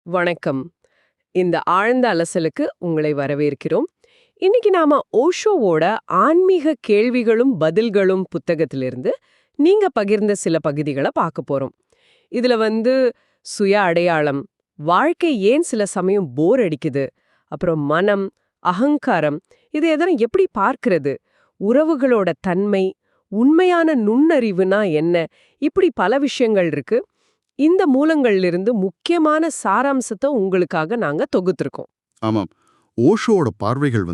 வணக்கம். இந்த ஆழ்ந்த அலசலுக்கு உங்களை வரவேற்கிறோம். இன்னைக்கு நாம ஓஷோவோட ஆன்மீக கேள்விகளும் பதில்களும் புத்தகத்திலிருந்து நீங்க பகிர்ந்த சில பகுதிகளை பார்க்க போறோம். இதுல சுய அடையாளம், வாழ்க்கை ஏன் சில சமயம் போர் அடிக்குது, அப்புறம் மனம், அகங்காரம், இது எதனா எப்படி பார்க்கிறது, உறவுகளோட தன்மை, உண்மையான நுண்ணறிவுனா என்ன, இப்படி பல விஷயங்கள் இருக்கு. இந்த மூலங்கள்லிருந்து முக்கியமான சாராம்சத்தை உங்களுக்காக நாங்க தொகுத்திருக்கோம். ஆமாம். ஓஷோவோட பார்வைகள்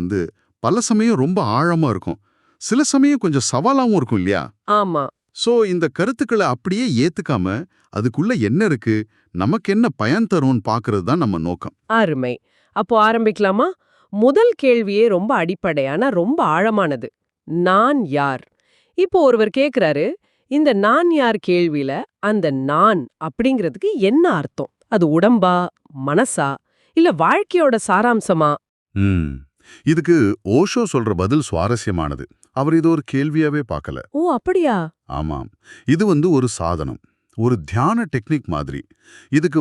பல சமயம் ரொம்ப ஆழமா இருக்கும். சில சமயம் கொஞ்சம் சவாலாவும் இருக்கும் இல்லையா? ஆமா. சோ இந்த கருத்துக்களை அப்படியே ஏத்துக்காம அதுக்குள்ள என்ன இருக்கு, நமக்கு என்ன பயன் தரும்னு பாக்குறது தான் நம்ம நோக்கம். அருமை. அப்போ ஆரம்பிக்கலாமா? முதல் கேள்வியே ரொம்ப அடிப்படையான, ரொம்ப ஆழமானது. நான் யார்? இப்போ ஒருவர் கேக்குறாரு, இந்த நான் யார் கேள்வியில அந்த நான் அப்படிங்கிறதுக்கு என்ன அர்த்தம்? அது உடம்பா, மனசா, இல்ல வாழ்க்கையோட சாராம்சமா? ம் இதுக்கு ஓஷோ சொல்ற பதில் சுவாரஸ்யமானது. அவர் இது ஒரு கேள்வியாவே பார்க்கல. ஓ, அப்படியா? ஆமாம். இது ஒரு சாதனம், ஒரு தியான டெக்னிக் மாதிரி. இதுக்கு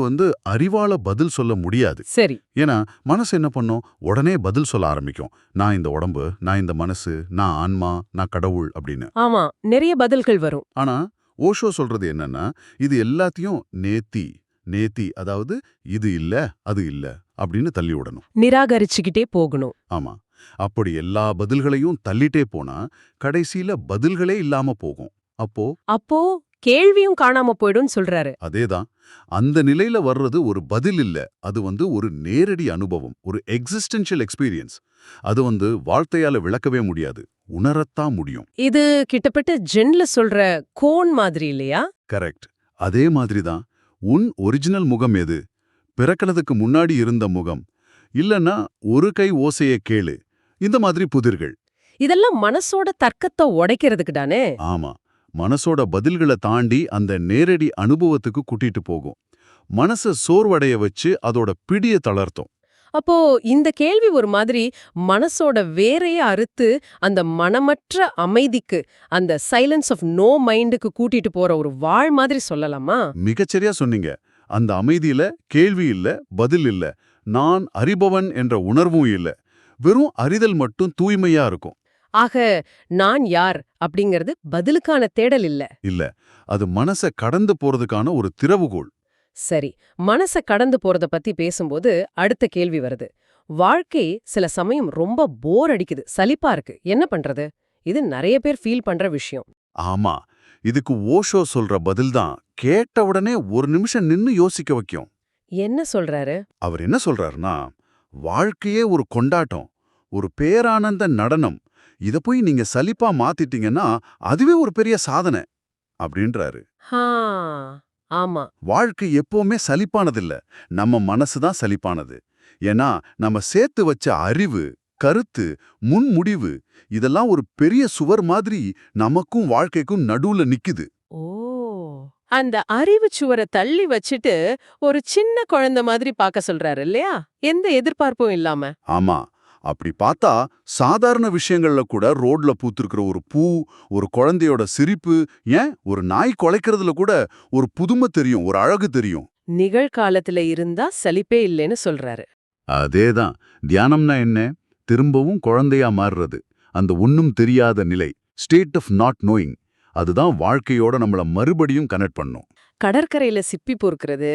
அறிவால பதில் சொல்ல முடியாது. சரி. ஏன்னா மனசு என்ன பண்ணும், உடனே பதில் சொல்ல ஆரம்பிக்கும். நான் இந்த உடம்பு, நான் இந்த மனசு, நான் ஆன்மா, நான் கடவுள் அப்படின்னு. ஆமா, நிறைய பதில்கள் வரும். ஆனா ஓஷோ சொல்றது என்னன்னா, இது எல்லாத்தையும் நேத்தி நேத்தி அதாவது இது இல்ல அது இல்ல அப்படின்னு தள்ளி விடணும். நிராகரிச்சுக்கிட்டே போகணும். ஆமா. அப்படி எல்லா பதில்களையும் தள்ளிட்டே போனா கடைசியில பதில்களே இல்லாம போகும். அப்போ கேள்வியும் காணாம போயிடும் சொல்றாரு. அதேதான். அந்த நிலையில வர்றது ஒரு பதில் இல்ல. அது ஒரு நேரடி அனுபவம், ஒரு எக்ஸிஸ்டென்ஷியல் எக்ஸ்பீரியன்ஸ். அது வார்த்தையால விளக்கவே முடியாது, உணரத்தான் முடியும். இது கிட்டத்தட்ட ஜென்ல சொல்ற கோன் மாதிரி இல்லையா? கரெக்ட். அதே மாதிரி தான். உன் ஒரிஜினல் முகம் எது? பிறக்கிறதுக்கு முன்னாடி இருந்த முகம், இல்லன்னா ஒரு கை ஓசைய கேளு, இந்த மாதிரி புதிர்கள். இதெல்லாம் மனசோட தர்க்கத்தை உடைக்கிறதுக்கு தானே? ஆமா. மனசோட பதில்களை தாண்டி அந்த நேரடி அனுபவத்துக்கு கூட்டிட்டு போகும். மனச சோர்வடைய வச்சு அதோட பிடிய தளர்த்தும். அப்போ இந்த கேள்வி ஒரு மாதிரி மனசோட வேரையே அறுத்து அந்த மனமற்ற அமைதிக்கு, அந்த சைலன்ஸ் ஆஃப் நோ மைண்டுக்கு கூட்டிட்டு போற ஒரு வாழ் மாதிரி சொல்லலாமா? மிகச்சரியா சொன்னீங்க. அந்த அமைதியில கேள்வி இல்ல, பதில் இல்ல, நான் அறிபவன் என்ற உணர்வும் இல்ல. வெறும் அறிதல் மட்டும் தூய்மையா இருக்கும். ஆக, நான் யார் அப்படிங்கிறது பதிலுக்கான தேடல் இல்ல. இல்ல, அது மனச கடந்து போறதுக்கான ஒரு திறவுகோல். சரி, மனச கடந்து போறத பத்தி பேசும்போது அடுத்த கேள்வி வருது. வாழ்க்கை சில சமயம் ரொம்ப போர் அடிக்குது, சலிப்பா இருக்கு, என்ன பண்றது? இது நிறைய பேர் ஃபீல் பண்ற விஷயம். ஆமா. இதுக்கு ஓஷோ சொல்ற பதில்தான் கேட்ட உடனே ஒரு நிமிஷம் நின்னு யோசிக்க வைக்கும். என்ன சொல்றாரு? அவர் என்ன சொல்றாருன்னா, வாழ்க்கையே ஒரு கொண்டாட்டம், ஒரு பேரானந்த நடனம். இத போய் நீங்க சலிப்பா மாத்திட்டீங்கன்னா அதுவே ஒரு பெரிய சாதனை அப்படின்றாரு. ஹா, ஆமா. வாழ்க்கை எப்பவுமே சலிப்பானதில்ல, நம்ம மனசுதான் சலிப்பானது. ஏன்னா நம்ம சேர்த்து வச்ச அறிவு, கருத்து, முன்முடிவு, இதெல்லாம் ஒரு பெரிய சுவர் மாதிரி நமக்கும் வாழ்க்கைக்கும் நடுவுல நிக்குது. ஓ, அந்த அறிவு சுவரை தள்ளி வச்சுட்டு ஒரு சின்ன குழந்தை மாதிரி பார்க்க சொல்றாரு இல்லையா? எந்த எதிர்பார்ப்பும் இல்லாம. ஆமா. அப்படி பார்த்தா சாதாரண விஷயங்கள்ல கூட, ரோட்ல பூத்திருக்கிற ஒரு பூ, ஒரு குழந்தையோட சிரிப்பு, ஏன் ஒரு நாய் குலைக்கிறதுல கூட ஒரு புதுமை தெரியும், ஒரு அழகு தெரியும். நிகழ்காலத்துல இருந்தா சலிப்பே இல்லைன்னு சொல்றாரு. அதேதான். தியானம்னா என்ன? திரும்பவும் குழந்தையா மாறுறது. அந்த ஒன்னும் தெரியாத நிலை, ஸ்டேட் ஆஃப் நாட் நோயிங். அதுதான் வாழ்க்கையோட நம்மள மறுபடியும் கனெக்ட் பண்ணும். கடற்கரையில சிப்பி பொறுக்கிறது,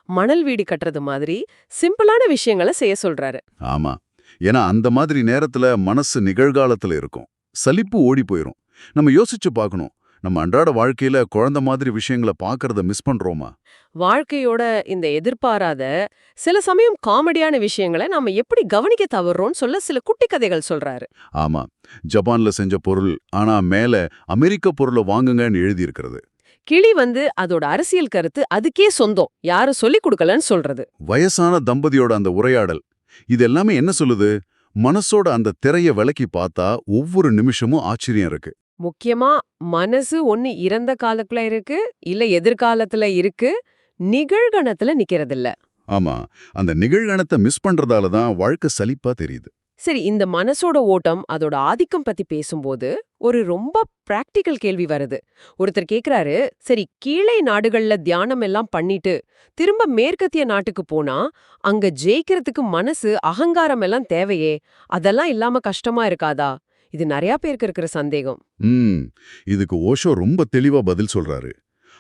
மணல் வீடு கட்டுறது மாதிரி சிம்பிளான விஷயங்களை செய்ய சொல்றாரு. ஆமா. ஏன்னா அந்த மாதிரி நேரத்துல மனசு நிகழ்காலத்துல இருக்கும், சலிப்பு ஓடி போயிரும். நம்ம யோசிச்சு பார்க்கணும், நம்ம அன்றாட வாழ்க்கையில குழந்தை மாதிரி விஷயங்களை பார்க்கறத மிஸ் பண்றோமா? வாழ்க்கையோட இந்த எதிர்பாராத, சில சமயம் காமெடியான விஷயங்களை நாம எப்படி கவனிக்க தவறோம்னு சொல்ல சில குட்டி கதைகள் சொல்றாரு. ஆமா. ஜப்பான்ல செஞ்ச பொருள், ஆனா மேல அமெரிக்க பொருளை வாங்குங்கன்னு எழுதியிருக்கிறது. கிளி அதோட அரசியல் கருத்து அதுக்கே சொந்தம், யாரும் சொல்லிக் கொடுக்கலன்னு சொல்றது. வயசான தம்பதியோட அந்த உரையாடல், இது எல்லாமே என்ன சொல்லுது? மனசோட அந்த திரைய விலக்கி பார்த்தா ஒவ்வொரு நிமிஷமும் ஆச்சரியம் இருக்கு. முக்கியமா மனசு ஒன்னு இறந்த காலத்துல இருக்கு, இல்ல எதிர்காலத்துல இருக்கு, நிகழ்கணத்துல நிக்கிறதில்ல. ஆமா. அந்த நிகழ்கணத்தை மிஸ் பண்றதால தான் வாழ்க்கை சலிப்பா தெரியுது. சரி, இந்த மனசோட ஓட்டம் அதோட ஆதிக்கம் பத்தி பேசும்போது ஒரு ரொம்ப பிராக்டிக்கல் கேள்வி வருது. ஒருத்தர் கேக்குறாரு, சரி கீழே நாடுகள்ல தியானம் எல்லாம் பண்ணிட்டு திரும்ப மேற்கத்திய நாட்டுக்கு போனா அங்க ஜெயிக்கிறதுக்கு மனசு அகங்காரம் எல்லாம் தேவையே, அதெல்லாம் இல்லாம கஷ்டமா இருக்காதா? இது நிறைய பேருக்கு இருக்கிற சந்தேகம். ம் இதுக்கு ஓஷோ ரொம்ப தெளிவா பதில் சொல்றாரு.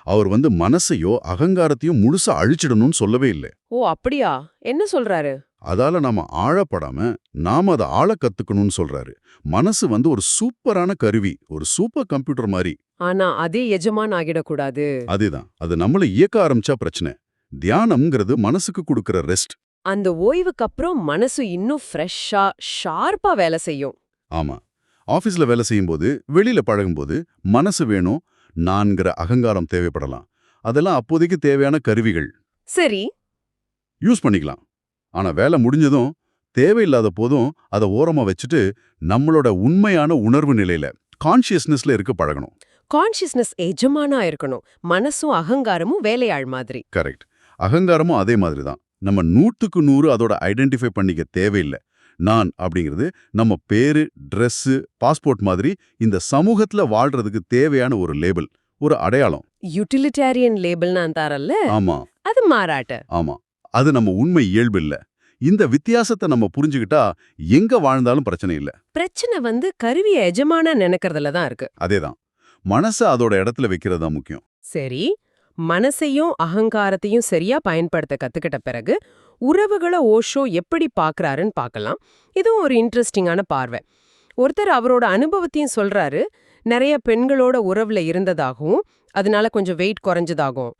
அவர் மனசையோ அகங்காரத்தையும் முழுசா அழிச்சிடணும்னு சொல்லவே இல்லை. ஓ அப்படியா? என்ன சொல்றாரு? அதால நாம ஆழப்படாம நாம அதை ஆழ கத்துக்கணும்னு சொல்றாரு. மனசு ஒரு சூப்பரான கருவி, ஒரு சூப்பர் கம்ப்யூட்டர் மாதிரி. ஆனா அதே எஜமான் ஆகிடக்கூடாது. அதேதான், அது நம்மள இயக்க ஆரம்பிச்சா பிரச்சனை. தியானம்ங்கிறது மனசுக்கு கொடுக்கிற ரெஸ்ட். அந்த ஓய்வுக்கு அப்புறம் மனசு இன்னும் ஃப்ரெஷ்ஷா ஷார்ப்பா வேலை செய்யும். ஆமா, ஆபீஸ்ல வேலை செய்யும்போது, வெளியில பழகும்போது மனசு வேணும், நான்கிற அகங்காரம் தேவைப்படலாம். அதெல்லாம் அப்போதைக்கு தேவையான கருவிகள். சரி. யூஸ் பண்ணிக்கலாம். ஆனா வேலை முடிஞ்சதும் தேவையில்லாத போதும் அதை ஓரமா வச்சுட்டு நம்மளோட உண்மையான உணர்வு நிலையில, கான்ஷியஸ்னஸ்ல இருக்க பழகணும். கான்ஷியஸ்னஸ் எஜமானா இருக்கணும், மனசும் அகங்காரமும் வேலையாள் மாதிரி. கரெக்ட். அகங்காரமும் அதே மாதிரி தான். நம்ம 100க்கு 100 அதோட ஐடென்டிஃபை பண்ணிக்க தேவையில்லை. நான் அப்படிங்கிறது நம்ம பேரு, ட்ரெஸ்ஸு, பாஸ்போர்ட் மாதிரி இந்த சமூகத்துல வாழ்றதுக்கு தேவையான ஒரு லேபிள், ஒரு அடையாளம். யூட்டிலிட்டேரியன் லேபிள்னு அந்தாரல்ல, ஆமா அது மாறாட்ட. ஆமா, அது நம்ம உண்மை இயல்பு இல்ல. இந்த வித்தியாசத்தை நம்ம புரிஞ்சுக்கிட்டா எங்க வாழ்ந்தாலும் பிரச்சனை இல்ல. பிரச்சனை கருவிய எஜமானா நினைக்கிறதுல தான் இருக்கு. அதேதான், மனசை அதோட இடத்துல வைக்கிறது தான் முக்கியம். சரி, மனசையும் அகங்காரத்தையும் சரியா பயன்படுத்த கத்துக்கிட்ட பிறகு உறவுகளை ஓஷோ எப்படி பாக்குறாருன்னு பார்க்கலாம். இதுவும் ஒரு இன்ட்ரெஸ்டிங்கான பார்வை. ஒருத்தர் அவரோட அனுபவத்தையும் சொல்றாரு. நிறைய பெண்களோட உறவுல இருந்ததாகவும் அதனால கொஞ்சம் வெயிட் குறைஞ்சதாகும்.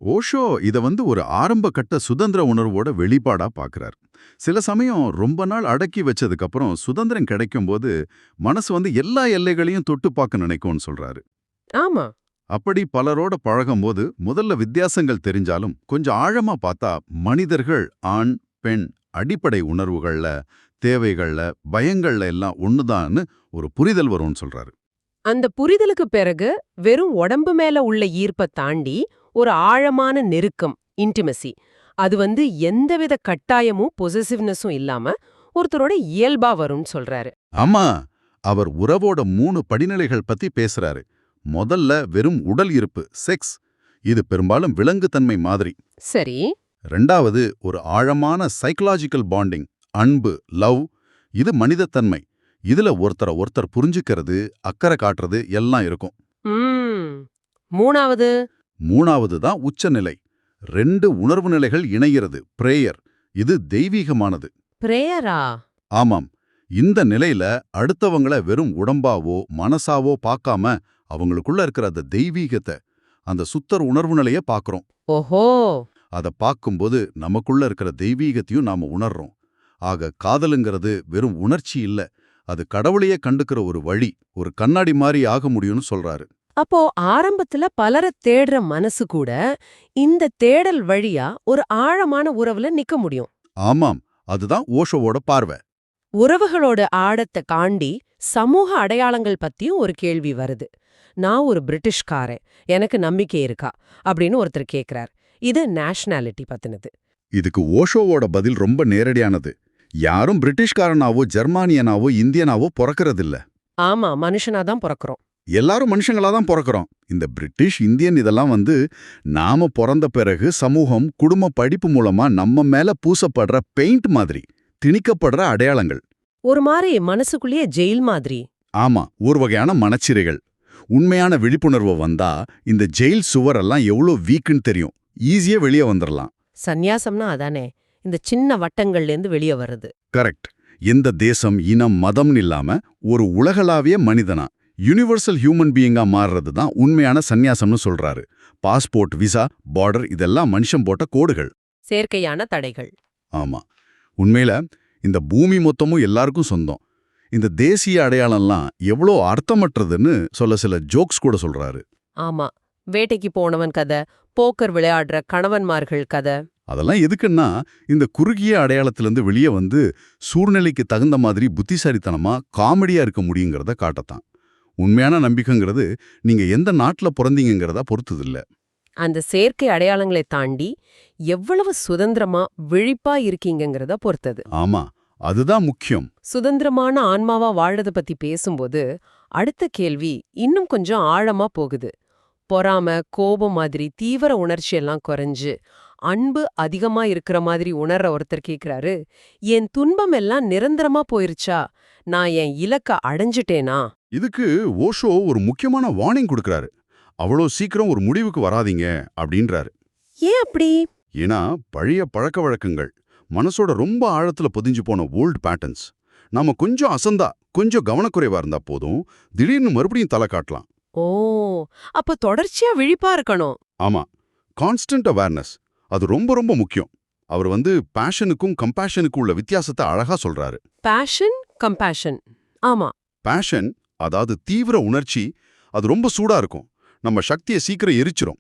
ஓஷோ இத ஒரு ஆரம்ப கட்ட சுதந்திர உணர்வோட வெளிப்பாடா பாக்குறார். சில சமயம் ரொம்ப நாள் அடக்கி வச்சதுக்கு அப்புறம் சுதந்திரம் கிடைக்கும் போது மனசு எல்லா எல்லைகளையும் தொட்டு பார்க்க நினைக்கும்னு சொல்றாரு. ஆமா. அப்படி பலரோட பழகும்போது முதல்ல வித்தியாசங்கள் தெரிஞ்சாலும் கொஞ்சம் ஆழமா பார்த்தா மனிதர்கள் ஆண் பெண் அடிப்படை உணர்வுகள்ல, தேவைகள்ல, பயங்கள்ல எல்லாம் ஒண்ணுதான்னு ஒரு புரிதல் வரும்னு சொல்றாரு. அந்த புரிதலுக்கு பிறகு வெறும் உடம்பு மேல உள்ள ஈர்ப்பை தாண்டி ஒரு ஆழமான நெருக்கம், இன்டிமசி, அது எந்தவித கட்டாயமும் பொசசிவ்னஸும் இல்லாம ஒருத்தரோட இயல்பா வரும்னு சொல்றாரு. ஆமா, அவர் உறவோட 3 படிநிலைகள் பத்தி பேசுறாரு. முதல்ல வெறும் உடல் இருப்பு, செக்ஸ். இது பெரும்பாலும் விலங்குத்தன்மை மாதிரி. சரி. ரெண்டாவது ஒரு ஆழமான சைக்கலாஜிக்கல் பாண்டிங், அன்பு, லவ். இது மனிதத்தன்மை. இதுல ஒருத்தர் புரிஞ்சுக்கிறது, அக்கறை காட்டுறது எல்லாம் இருக்கும். மூணாவது தான் உச்சநிலை. 2 உணர்வு நிலைகள் இணைகிறது, பிரேயர். இது தெய்வீகமானது. பிரேயரா? ஆமாம். இந்த நிலையில அடுத்தவங்கள வெறும் உடம்பாவோ மனசாவோ பார்க்காம அவங்களுக்குள்ள இருக்கிற அந்த தெய்வீகத்தை, அந்த சுத்தர் உணர்வு நிலைய பார்க்கறோம். ஓஹோ. அதை பார்க்கும்போது நமக்குள்ள இருக்கிற தெய்வீகத்தையும் நாம உணர்றோம். ஆக காதலுங்கிறது வெறும் உணர்ச்சி இல்ல, அது கடவுளையே கண்டுக்கிற ஒரு வழி, ஒரு கண்ணாடி மாதிரி ஆக முடியும்னு சொல்றாரு. அப்போ ஆரம்பத்துல பலரை தேடுற மனசு கூட இந்த தேடல் வழியா ஒரு ஆழமான உறவுல நிக்க முடியும். ஆமாம், அதுதான் ஓஷோவோட பார்வை. உறவுகளோட ஆழத்தை காண்டி சமூக அடையாளங்கள் பத்தியும் ஒரு கேள்வி வருது. நான் ஒரு பிரிட்டிஷ்காரன், எனக்கு நம்பிக்கை இருக்கா அப்படின்னு ஒருத்தர் கேக்குறார். இது நேஷனாலிட்டி பத்தினது. இதுக்கு ஓஷோவோட பதில் ரொம்ப நேரடியானது. யாரும் பிரிட்டிஷ்காரனாவோ ஜெர்மானியனாவோ இந்தியனாவோ பிறக்கறதில்ல. ஆமா, மனுஷனாதான் பிறக்கிறோம். எல்லாரும் மனுஷங்களாதான் பிறக்கிறோம். இந்த பிரிட்டிஷ், இந்தியன் இதெல்லாம் நாம பிறந்த பிறகு சமூகம், குடும்ப படிப்பு மூலமா நம்ம மேல பூசப்படுற பெயிண்ட் மாதிரி, திணிக்கப்படுற அடையாளங்கள். ஒரு மாதிரி மனசுக்குள்ளேயே ஜெயில் மாதிரி. ஆமா, ஒரு வகையான மனச்சிறைகள். உண்மையான விழிப்புணர்வு வந்தா இந்த ஜெயில் சுவரெல்லாம் எவ்வளோ வீக்குன்னு தெரியும். ஈஸியா வெளியே வந்துடலாம். சந்நியாசம்னா அதானே, இந்த சின்ன வட்டங்கள்லேருந்து வெளியே வர்றது. கரெக்ட். எந்த தேசம், இனம், மதம்னு இல்லாம ஒரு உலகளாவிய மனிதனா, யூனிவர்சல் ஹியூமன் பீயிங்கா மாறுறது தான் உண்மையான சந்நியாசம்னு சொல்றாரு. பாஸ்போர்ட், விசா, பார்டர் இதெல்லாம் மனுஷன் போட்ட கோடுகள், செயற்கையான தடைகள். ஆமா, உண்மையில இந்த பூமி மொத்தமும் எல்லாருக்கும் சொந்தம். இந்த தேசிய அடையாளம்லாம் எவ்வளோ அர்த்தமற்றதுன்னு சொல்ல சில ஜோக்ஸ் கூட சொல்றாரு. ஆமா, வேட்டைக்கு போனவன் கதை, போக்கர் விளையாடுற கணவன்மார்கள் கதை. அதெல்லாம் எதுக்குன்னா இந்த குறுகிய அடையாளத்திலிருந்து வெளியே சூழ்நிலைக்கு தகுந்த மாதிரி புத்திசாலித்தனமா காமெடியா இருக்க முடியுங்கிறத காட்டத்தான். உண்மையான நம்பிக்கைங்கிறது நீங்க எந்த நாட்டுல பிறந்தீங்கிறத பொறுத்ததில்ல. அந்த செயற்கை அடையாளங்களை தாண்டி எவ்வளவு சுதந்திரமா விழிப்பா இருக்கீங்கிறத பொறுத்தது. ஆமா, அதுதான் முக்கியம். சுதந்திரமான ஆன்மாவா வாழறத பத்தி பேசும்போது அடுத்த கேள்வி இன்னும் கொஞ்சம் ஆழமா போகுது. பொறாம, கோபம் மாதிரி தீவிர உணர்ச்சி எல்லாம் குறைஞ்சு அன்பு அதிகமா இருக்கிற மாதிரி உணர்ற ஒருத்தர் கேக்குறாரு, என் துன்பம் எல்லாம் நிரந்தரமா போயிருச்சா? நான் என் இலக்க அடைஞ்சிட்டேனா? இதுக்கு ஓஷோ ஒரு முக்கியமான வார்னிங் கொடுக்கறாரு. அவ்வளோ சீக்கிரம் ஒரு முடிவுக்கு வராதீங்க அப்படின்றாரு. ஏன் அப்படி? ஏன்னா பழைய பழக்க வழக்கங்கள் மனசோட ரொம்ப ஆழத்துல பொதிஞ்சு போன ஓல்ட் பேட்டர்ன்ஸ். நாம கொஞ்சம் அசந்தா, கொஞ்சம் கவனக்குறைவா இருந்தா போதும், திடீர்னு மறுபடியும் தலை காட்டலாம். ஓ, அப்ப தொடர்ச்சியா விழிப்பா இருக்கணும். ஆமா, கான்ஸ்டன்ட் அவேர்னஸ் அது ரொம்ப ரொம்ப முக்கியம். அவர் பேஷனுக்கும் கம்பேஷனுக்கும் உள்ள வித்தியாசத்தை அழகா சொல்றாரு. Fashion, compassion. ஆமா. பேஷன், அதாவது தீவிர உணர்ச்சி, அது ரொம்ப சூடா இருக்கும். நம்ம சக்தியை சீக்கிரம் எரிச்சிரும்.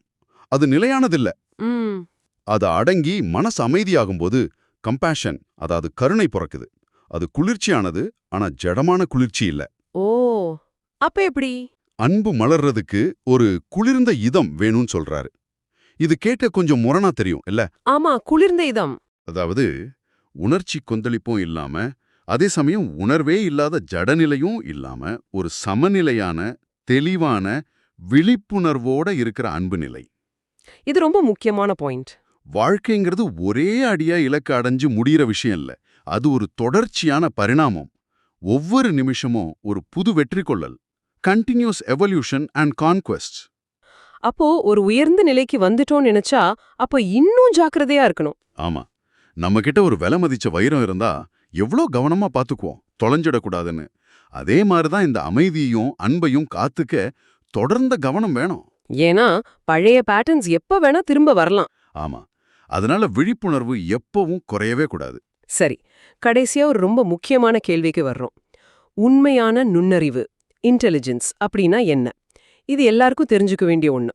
அது நிலையானதில்ல. ம். அது அடங்கி மனசு அமைதியாகும்போது கம்பேஷன், அதாவது கருணை பிறக்குது. அது குளிர்ச்சியானது, ஆனா ஜடமான குளிர்ச்சி இல்ல. ஓ, அப்ப எப்படி? அன்பு மலர்றதுக்கு ஒரு குளிர்ந்த இதம் வேணும்னு சொல்றாரு. இது கேட்க கொஞ்சம் முரணா தெரியும் இல்ல? ஆமா, குளிர்ந்த இதம். அதாவது உணர்ச்சி கொந்தளிப்பும் இல்லாம, அதே சமயம் உணர்வே இல்லாத ஜடநிலையும் இல்லாம, ஒரு சமநிலையான, தெளிவான, விழிப்புணர்வோட இருக்கிற அன்பு நிலை. இது ரொம்ப முக்கியமான பாயிண்ட். வாழ்க்கைங்கிறது ஒரே அடியா இலக்கு அடைஞ்சு முடியிற விஷயம் இல்ல. அது ஒரு தொடர்ச்சியான பரிணாமம். ஒவ்வொரு நிமிஷமும் ஒரு புது வெற்றி கொள்ளல். Continuous evolution and conquest. அப்போ ஒரு உயர்ந்த நிலைக்கு வந்துட்டோம்னு நினைச்சா அப்போ இன்னும் ஜாக்கிரதையா இருக்கணும். ஆமா, நம்ம கிட்ட ஒரு விலை மதிச்ச வைரம் இருந்தா எவ்வளோ கவனமா பாத்துக்குவோம், தொலைஞ்சிடக்கூடாதுன்னு. அதே மாதிரிதான் இந்த அமைதியையும் அன்பையும் காத்துக்க தொடர்ந்த கவனம் வேணும். ஏன்னா பழைய பேட்டர்ன்ஸ் எப்ப வேணா திரும்ப வரலாம். ஆமா, அதனால விழிப்புணர்வு எப்பவும் குறையவே கூடாது. சரி, கடைசியா ஒரு ரொம்ப முக்கியமான கேள்விக்கு வர்றோம். உண்மையான நுண்ணறிவு, இன்டெலிஜென்ஸ் அப்படின்னா என்ன? இது எல்லாருக்கும் தெரிஞ்சுக்க வேண்டிய ஒண்ணு.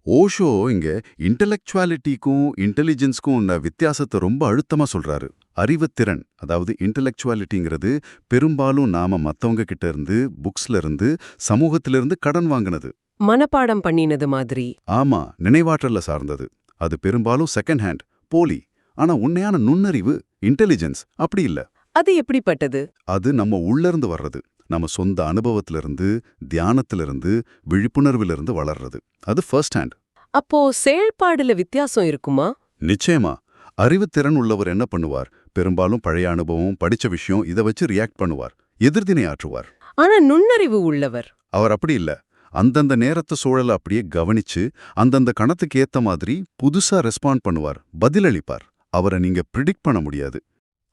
ஓஷோ இங்க இன்டெலெக்சுவாலிட்டிக்கும் இன்டெலிஜென்ஸ்க்கும் உள்ள வித்தியாசத்தை ரொம்ப அழுத்தமா சொல்றாரு. அறிவுத்திறன், அதாவது இன்டெலெக்சுவாலிட்டிங்கிறது பெரும்பாலும் நாம மத்தவங்க கிட்ட இருந்து, புக்ஸ்ல இருந்து, சமூகத்திலிருந்து கடன் வாங்கினது, மனப்பாடம் பண்ணினது மாதிரி. ஆமா, நினைவாற்றல்ல சார்ந்தது. அது பெரும்பாலும் செகண்ட் ஹேண்ட், போலி. ஆனா உண்மையான நுண்ணறிவு, இன்டெலிஜென்ஸ் அப்படி இல்ல. அது எப்படிப்பட்டது? அது நம்ம உள்ள இருந்து வர்றது. நம்ம சொந்த அனுபவத்திலிருந்து, தியானத்திலிருந்து, விழிப்புணர்விலிருந்து வளர்றது. அது ஃபர்ஸ்ட் ஹேண்ட். அப்போ செயல்பாடுல வித்தியாசம் இருக்குமா? நிச்சயமா. அறிவுத்திறன் உள்ளவர் என்ன பண்ணுவார்? பெரும்பாலும் பழைய அனுபவம், படிச்ச விஷயம் இதை வச்சு ரியாக்ட் பண்ணுவார், எதிர்தினை ஆற்றுவார். ஆனா நுண்ணறிவு உள்ளவர் அவர் அப்படி இல்ல. அந்தந்த நேரத்து சூழலை அப்படியே கவனிச்சு, அந்தந்த கணத்துக்கு ஏத்த மாதிரி புதுசா ரெஸ்பாண்ட் பண்ணுவார், பதிலளிப்பார். அவரை நீங்க ப்ரிடிக்ட் பண்ண முடியாது.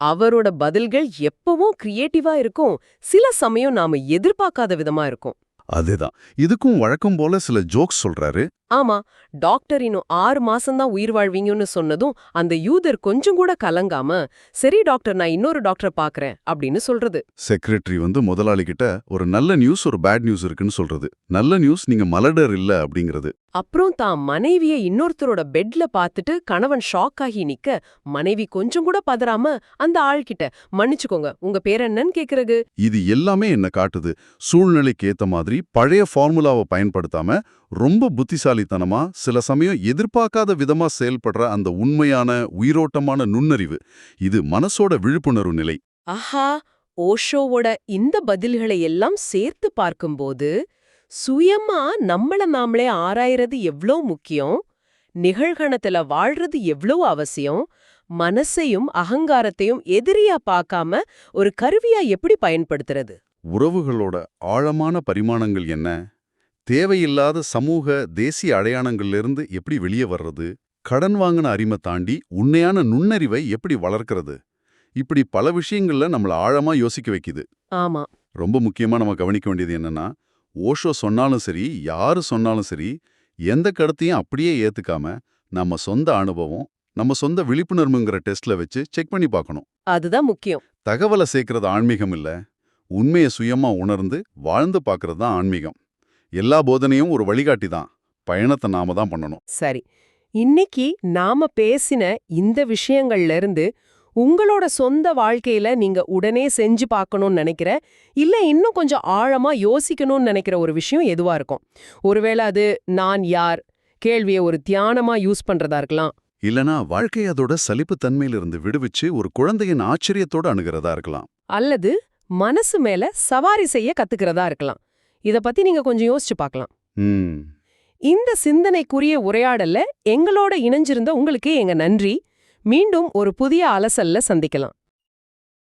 அவரோட பதில்கள் எப்பவும் கிரியேட்டிவா இருக்கும், சில சமயம் நாம எதிர்பார்க்காத விதமா இருக்கும். அதேதான். இதுக்கும் வழக்கம் போல சில ஜோக்ஸ் சொல்றாரு. ஆமா, டாக்டர் இன்னும் 6 மாசம்தான் உயிர் வாழ்வீங்கன்னு சொன்னதும் அந்த யூதர் கொஞ்சம் கூட கலங்காம, சரி டாக்டர், நான் இன்னொரு டாக்டரை பாக்குறேன் அப்படின்னு சொல்றது. செக்ரட்டரி முதலாளி கிட்ட ஒரு நல்ல நியூஸ், ஒரு பேட் நியூஸ் இருக்குன்னு சொல்றது. நல்ல நியூஸ், நீங்க மலடர் இல்ல அப்படிங்கிறது. அப்புறம் தான் மனைவிய இன்னொருத்தரோட பெட்ல பாத்துட்டு கணவன் ஷாக் ஆகி நிக்க, மனைவி கொஞ்சம் கூட பதறாம அந்த ஆள்கிட்ட, மன்னிச்சுக்கோங்க, உங்க பேர் என்னன்னு கேக்குறது. இது எல்லாமே என்ன காட்டுது? சூழ்நிலைக்கு ஏத்த மாதிரி பழைய ஃபார்முலாவை பயன்படுத்தாம ரொம்ப புத்திசாலித்தனமா, சில சமயம் எதிர்பார்க்காத விதமா செயல்படுற அந்த உண்மையான உயிரோட்டமான நுண்ணறிவு. இது மனசோட விழிப்புணர்வு நிலை. ஆஹா, ஓஷோவோட இந்த பதில்களை எல்லாம் சேர்த்து பார்க்கும்போது சுயமா நம்மள நாமளே ஆராயறது எவ்ளோ முக்கியம், நிகழ்கணத்துல வாழ்றது எவ்ளோ அவசியம், மனசையும் அகங்காரத்தையும் எதிரியா பார்க்காம ஒரு கருவியா எப்படி பயன்படுத்துறது. உறவுகளோட ஆழமான பரிமாணங்கள் என்ன? தேவையில்லாத சமூக, தேசிய அடையாளங்கள்லிருந்து எப்படி வெளியே வர்றது? கடன் வாங்கின அறிமை தாண்டி உண்மையான நுண்ணறிவை எப்படி வளர்க்கறது? இப்படி பல விஷயங்கள்ல நம்மள ஆழமா யோசிக்க வைக்குது. ஆமா, ரொம்ப முக்கியமா நம்ம கவனிக்க வேண்டியது என்னன்னா, ஓஷோ சொன்னாலும் சரி, யாரு சொன்னாலும் சரி, எந்த கருத்தையும் அப்படியே ஏத்துக்காம, நம்ம சொந்த அனுபவம், நம்ம சொந்த விழிப்புணர்வுங்கிற டெஸ்ட்ல வச்சு செக் பண்ணி பார்க்கணும். அதுதான் முக்கியம். தகவலை சேர்க்கறது ஆன்மீகம் இல்ல, உண்மையை சுயமா உணர்ந்து வாழ்ந்து பார்க்கறது தான் ஆன்மீகம். எல்லா போதனையும் ஒரு வழிகாட்டி தான், பயணத்தை நாம தான் பண்ணணும். சரி, இன்னைக்கு நாம பேசின இந்த விஷயங்கள்ல இருந்து உங்களோட சொந்த வாழ்க்கையில நீங்க உடனே செஞ்சு பார்க்கணும்னு நினைக்கிற, இல்ல இன்னும் கொஞ்சம் ஆழமா யோசிக்கணும்னு நினைக்கிற ஒரு விஷயம் எதுவா இருக்கும்? ஒருவேளை அது நான் யார் கேள்வியை ஒரு தியானமா யூஸ் பண்றதா இருக்கலாம், இல்லனா வாழ்க்கை அதோட சலிப்புத் தன்மையிலிருந்து விடுவிச்சு ஒரு குழந்தையின் ஆச்சரியத்தோட அணுகிறதா இருக்கலாம். அல்லது மனசு மேல சவாரி செய்ய கத்துக்கிறதா இருக்கலாம். இத பத்தி நீங்க கொஞ்சம் யோசிச்சு பார்க்கலாம். ம். இந்த சிந்தனைக்குரிய உரையாடல்ல எங்களோட இணைஞ்சிருந்த உங்களுக்கு எங்க நன்றி. மீண்டும் ஒரு புதிய அலசல்ல சந்திக்கலாம்.